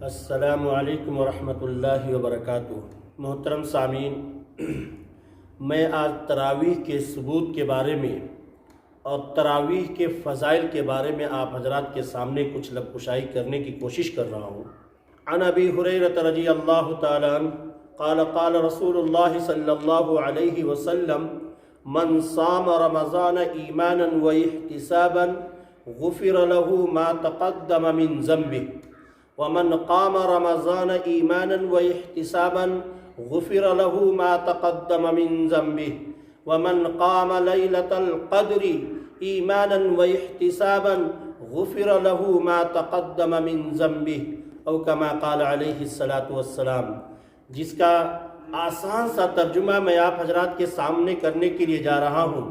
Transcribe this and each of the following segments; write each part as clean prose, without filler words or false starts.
السلام علیکم ورحمۃ اللہ وبرکاتہ۔ محترم سامعین، میں آج تراویح کے ثبوت کے بارے میں اور تراویح کے فضائل کے بارے میں آپ حضرات کے سامنے کچھ لب کشائی کرنے کی کوشش کر رہا ہوں۔ عن ابی ہریرہ رضی اللہ تعالی عنہ قال قال رسول اللہ صلی اللہ علیہ وسلم من صام رمضان ایمانا واحتسابا غفر له ما تقدم من ذنبه ومن قام رمضان ایمانا واحتسابا غفر له ما تقدم من ذنبه ومن قام ليلة القدر ایمانا واحتسابا غفر له ما تقدم من ذنبه او كما قال علیہ الصلاۃ والسلام، جس کا آسان سا ترجمہ میں آپ حضرات کے سامنے کرنے کے لیے جا رہا ہوں۔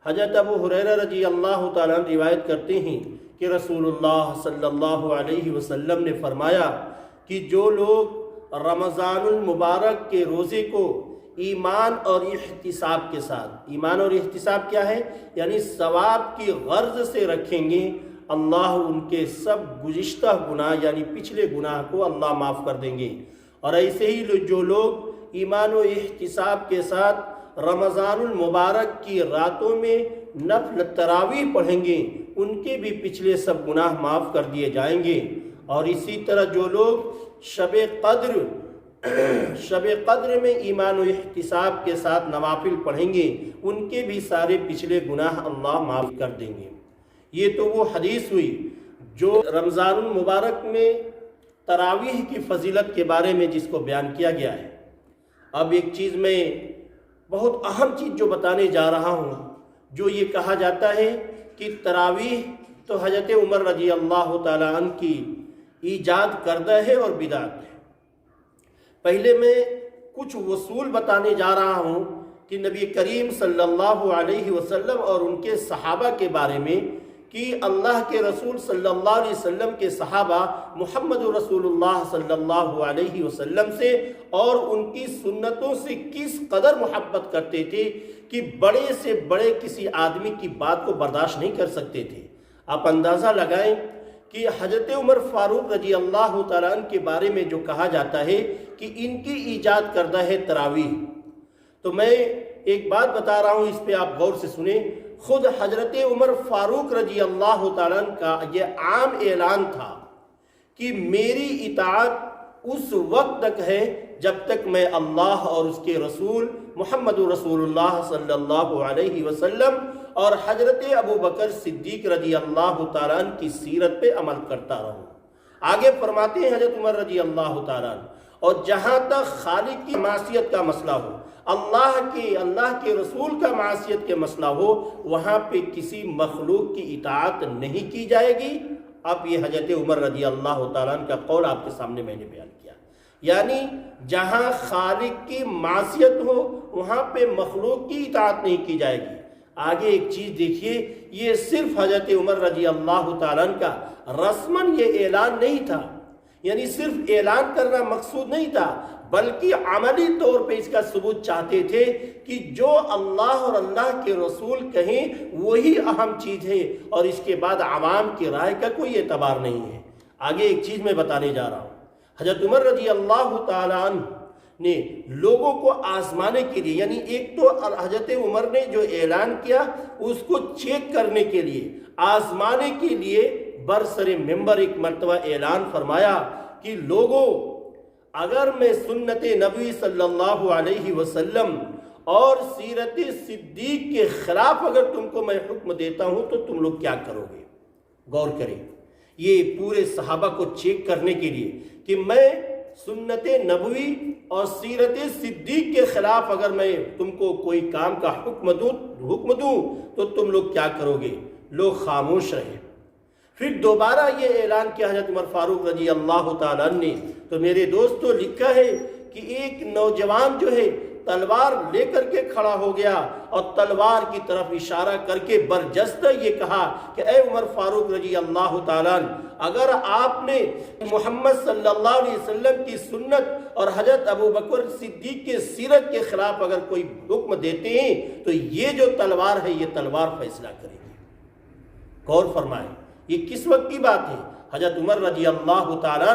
حضرت ابو ہریرہ رضی اللہ تعالیٰ عنہ روایت کرتے ہیں کہ رسول اللہ صلی اللہ علیہ وسلم نے فرمایا کہ جو لوگ رمضان المبارک کے روزے کو ایمان اور احتساب کے ساتھ، ایمان اور احتساب کیا ہے؟ یعنی ثواب کی غرض سے رکھیں گے، اللہ ان کے سب گزشتہ گناہ یعنی پچھلے گناہ کو اللہ معاف کر دیں گے۔ اور ایسے ہی جو لوگ ایمان و احتساب کے ساتھ رمضان المبارک کی راتوں میں نفل تراویح پڑھیں گے، ان کے بھی پچھلے سب گناہ معاف کر دیے جائیں گے۔ اور اسی طرح جو لوگ شب قدر میں ایمان و احتساب کے ساتھ نوافل پڑھیں گے، ان کے بھی سارے پچھلے گناہ اللہ معاف کر دیں گے۔ یہ تو وہ حدیث ہوئی جو رمضان المبارک میں تراویح کی فضیلت کے بارے میں جس کو بیان کیا گیا ہے۔ اب ایک چیز میں بہت اہم چیز جو بتانے جا رہا ہوں، جو یہ کہا جاتا ہے کہ تراویح تو حضرت عمر رضی اللہ تعالیٰ عنہ کی ایجاد کردہ ہے اور بدعت ہے۔ پہلے میں کچھ اصول بتانے جا رہا ہوں کہ نبی کریم صلی اللہ علیہ وسلم اور ان کے صحابہ کے بارے میں، کہ اللہ کے رسول صلی اللہ علیہ وسلم کے صحابہ محمد رسول اللہ صلی اللہ علیہ وسلم سے اور ان کی سنتوں سے کس قدر محبت کرتے تھے کہ بڑے سے بڑے کسی آدمی کی بات کو برداشت نہیں کر سکتے تھے۔ آپ اندازہ لگائیں کہ حضرت عمر فاروق رضی اللہ تعالیٰ عنہ کے بارے میں جو کہا جاتا ہے کہ ان کی ایجاد کردہ ہے تراویح، تو میں ایک بات بتا رہا ہوں، اس پہ آپ غور سے سنیں۔ خود حضرت عمر فاروق رضی اللہ تعالیٰ عنہ کا یہ عام اعلان تھا کہ میری اطاعت اس وقت تک ہے جب تک میں اللہ اور اس کے رسول محمد رسول اللہ صلی اللہ علیہ وسلم اور حضرت ابو بکر صدیق رضی اللہ تعالیٰ عنہ کی سیرت پہ عمل کرتا رہوں۔ آگے فرماتے ہیں حضرت عمر رضی اللہ تعالیٰ عنہ، اور جہاں تک خالق کی معصیت کا مسئلہ ہو، اللہ کے رسول کا معصیت کے مسئلہ ہو، وہاں پہ کسی مخلوق کی اطاعت نہیں کی جائے گی۔ اب یہ حضرت عمر رضی اللہ تعالیٰ عنہ کا قول آپ کے سامنے میں نے بیان کیا، یعنی جہاں خالق کی معصیت ہو وہاں پہ مخلوق کی اطاعت نہیں کی جائے گی۔ آگے ایک چیز دیکھیے، یہ صرف حضرت عمر رضی اللہ تعالیٰ عنہ کا رسماً یہ اعلان نہیں تھا، یعنی صرف اعلان کرنا مقصود نہیں تھا، بلکہ عملی طور پہ اس کا ثبوت چاہتے تھے کہ جو اللہ اور اللہ کے رسول کہیں وہی اہم چیز ہے، اور اس کے بعد عوام کی رائے کا کوئی اعتبار نہیں ہے۔ آگے ایک چیز میں بتانے جا رہا ہوں، حضرت عمر رضی اللہ تعالیٰ عنہ نے لوگوں کو آزمانے کے لیے، یعنی ایک تو حضرت عمر نے جو اعلان کیا اس کو چیک کرنے کے لیے، آزمانے کے لیے برسر ممبر ایک مرتبہ اعلان فرمایا کہ لوگوں، اگر میں سنت نبی صلی اللہ علیہ وسلم اور سیرت صدیق کے خلاف اگر تم کو میں حکم دیتا ہوں تو تم لوگ کیا کرو گے؟ غور کریں، یہ پورے صحابہ کو چیک کرنے کے لیے کہ میں سنت نبوی اور سیرت صدیق کے خلاف اگر میں تم کو کوئی کام کا حکم دوں تو تم لوگ کیا کرو گے؟ لوگ خاموش رہے۔ پھر دوبارہ یہ اعلان کیا حضرت عمر فاروق رضی اللہ تعالیٰ نے، تو میرے دوستو لکھا ہے کہ ایک نوجوان جو ہے تلوار لے کر کے کھڑا ہو گیا اور تلوار کی طرف اشارہ کر کے برجستہ یہ کہا کہ اے عمر فاروق رضی اللہ تعالیٰ، اگر آپ نے محمد صلی اللہ علیہ وسلم کی سنت اور حضرت ابو بکر صدیق کے سیرت کے خلاف اگر کوئی حکم دیتے ہیں تو یہ جو تلوار ہے یہ تلوار فیصلہ کرے گی۔ غور فرمائیں، یہ کس وقت کی بات ہے؟ حضرت عمر رضی اللہ تعالیٰ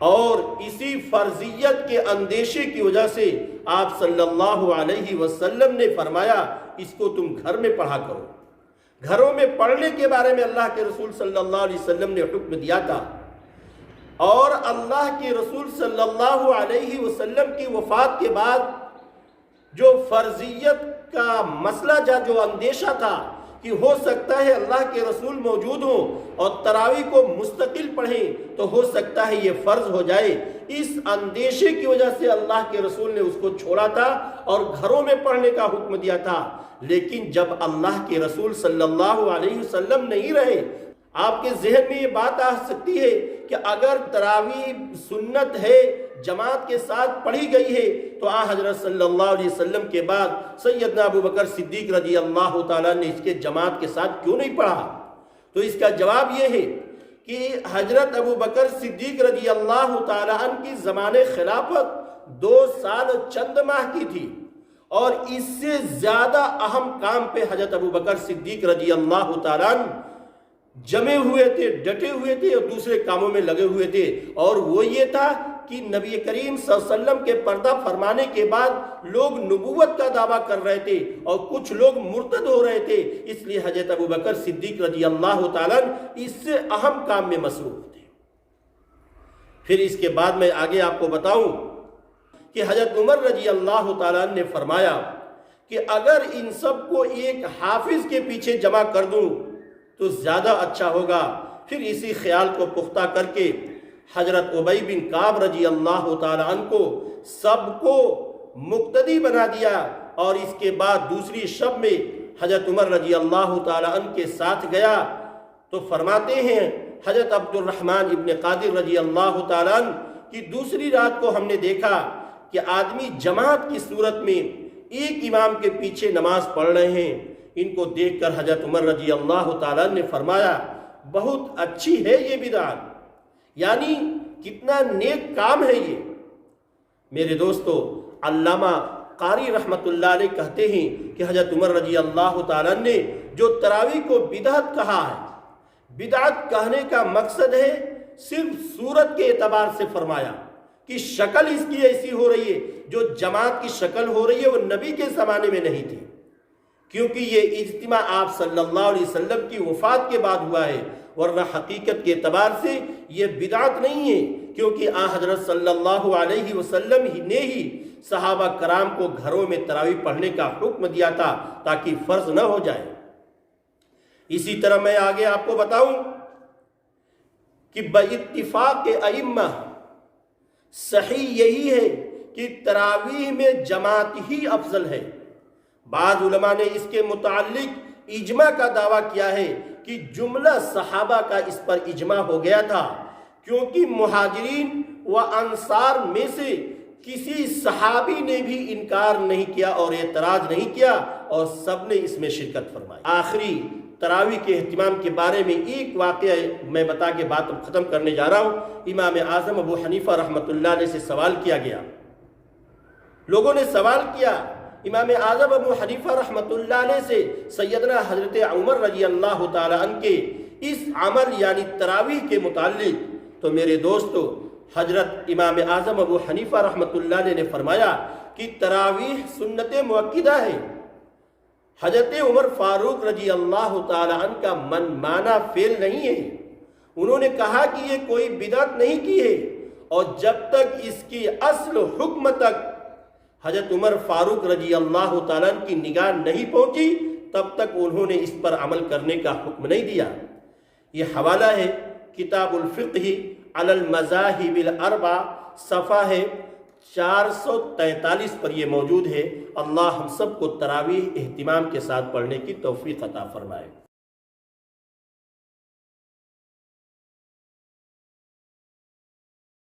اور اسی فرضیت کے اندیشے کی وجہ سے آپ صلی اللہ علیہ وسلم نے فرمایا اس کو تم گھر میں پڑھا کرو۔ گھروں میں پڑھنے کے بارے میں اللہ کے رسول صلی اللہ علیہ وسلم نے حکم دیا تھا، اور اللہ کے رسول صلی اللہ علیہ وسلم کی وفات کے بعد جو فرضیت کا مسئلہ جو اندیشہ تھا کہ ہو سکتا ہے اللہ کے رسول موجود ہوں اور تراویح کو مستقل پڑھیں تو ہو سکتا ہے یہ فرض ہو جائے، اس اندیشے کی وجہ سے اللہ کے رسول نے اس کو چھوڑا تھا اور گھروں میں پڑھنے کا حکم دیا تھا۔ لیکن جب اللہ کے رسول صلی اللہ علیہ وسلم نہیں رہے، آپ کے ذہن میں یہ بات آ سکتی ہے کہ اگر تراویح سنت ہے، جماعت کے ساتھ پڑھی گئی ہے، تو حضرت صلی اللہ علیہ وسلم کے بعد سیدنا ابو بکر صدیق رضی اللہ تعالیٰ نے اس کے جماعت کے ساتھ کیوں نہیں پڑھا؟ تو اس کا جواب یہ ہے کہ حضرت ابو بکر صدیق رضی اللہ تعالیٰ عنہ کی زمان خلافت 2 سال چند ماہ کی تھی، اور اس سے زیادہ اہم کام پہ حضرت ابو بکر صدیق رضی اللہ تعالیٰ عنہ جمے ہوئے تھے، ڈٹے ہوئے تھے اور دوسرے کاموں میں لگے ہوئے تھے، اور وہ یہ تھا کہ نبی کریم صلی اللہ علیہ وسلم کے پردہ فرمانے کے بعد لوگ نبوت کا دعویٰ کر رہے تھے اور کچھ لوگ مرتد ہو رہے تھے، اس لیے حضرت ابو بکر صدیق رضی اللہ تعالیٰ اس سے اہم کام میں مصروف تھے۔ پھر اس کے بعد میں آگے آپ کو بتاؤں کہ حضرت عمر رضی اللہ تعالیٰ نے فرمایا کہ اگر ان سب کو ایک حافظ کے پیچھے جمع کر دوں تو زیادہ اچھا ہوگا۔ پھر اسی خیال کو پختہ کر کے حضرت ابی بن کعب رضی اللہ تعالیٰ عنہ کو سب کو مقتدی بنا دیا، اور اس کے بعد دوسری شب میں حضرت عمر رضی اللہ تعالیٰ عنہ کے ساتھ گیا تو فرماتے ہیں حضرت عبد الرحمن ابن قادر رضی اللہ تعالیٰ عنہ کی دوسری رات کو ہم نے دیکھا کہ آدمی جماعت کی صورت میں ایک امام کے پیچھے نماز پڑھ رہے ہیں۔ ان کو دیکھ کر حضرت عمر رضی اللہ تعالیٰ نے فرمایا بہت اچھی ہے یہ بدعت، یعنی کتنا نیک کام ہے یہ۔ میرے دوستو، علامہ قاری رحمت اللہ علیہ کہتے ہیں کہ حضرت عمر رضی اللہ تعالیٰ نے جو تراویح کو بدعت کہا ہے، بدعت کہنے کا مقصد ہے صرف صورت کے اعتبار سے فرمایا کہ شکل اس کی ایسی ہو رہی ہے، جو جماعت کی شکل ہو رہی ہے وہ نبی کے زمانے میں نہیں تھی، کیونکہ یہ اجتماع آپ صلی اللہ علیہ وسلم کی وفات کے بعد ہوا ہے، ورنہ حقیقت کے اعتبار سے یہ بدعت نہیں ہے، کیونکہ حضرت صلی اللہ علیہ وسلم نے ہی صحابہ کرام کو گھروں میں تراویح پڑھنے کا حکم دیا تھا تاکہ فرض نہ ہو جائے۔ اسی طرح میں آگے آپ کو بتاؤں کہ باتفاق ائمہ صحیح یہی ہے کہ تراویح میں جماعت ہی افضل ہے۔ بعض علماء نے اس کے متعلق اجماع کا دعویٰ کیا ہے کہ جملہ صحابہ کا اس پر اجماع ہو گیا تھا، کیونکہ مہاجرین و انصار میں سے کسی صحابی نے بھی انکار نہیں کیا اور اعتراض نہیں کیا، اور سب نے اس میں شرکت فرمائی۔ آخری تراویح کے اہتمام کے بارے میں ایک واقعہ میں بتا کے بات ختم کرنے جا رہا ہوں۔ امام اعظم ابو حنیفہ رحمۃ اللہ علیہ سے سوال کیا گیا، لوگوں نے سوال کیا امام اعظم ابو حنیفہ رحمۃ اللہ علیہ سے سیدنا حضرت عمر رضی اللہ تعالیٰ عنہ کے اس عمل یعنی تراویح کے متعلق، تو میرے دوستو حضرت امام اعظم ابو حنیفہ رحمۃ اللہ علیہ نے فرمایا کہ تراویح سنت مؤکدہ ہے۔ حضرت عمر فاروق رضی اللہ تعالیٰ عنہ کا من مانا فعل نہیں ہے، انہوں نے کہا کہ یہ کوئی بدعت نہیں کی ہے، اور جب تک اس کی اصل حکم تک حضرت عمر فاروق رضی اللہ تعالیٰ عنہ کی نگاہ نہیں پہنچی تب تک انہوں نے اس پر عمل کرنے کا حکم نہیں دیا۔ یہ حوالہ ہے کتاب الفقہ علی المذاہب الاربع، صفحہ ہے 443 پر یہ موجود ہے۔ اللہ ہم سب کو تراویح اہتمام کے ساتھ پڑھنے کی توفیق عطا فرمائے۔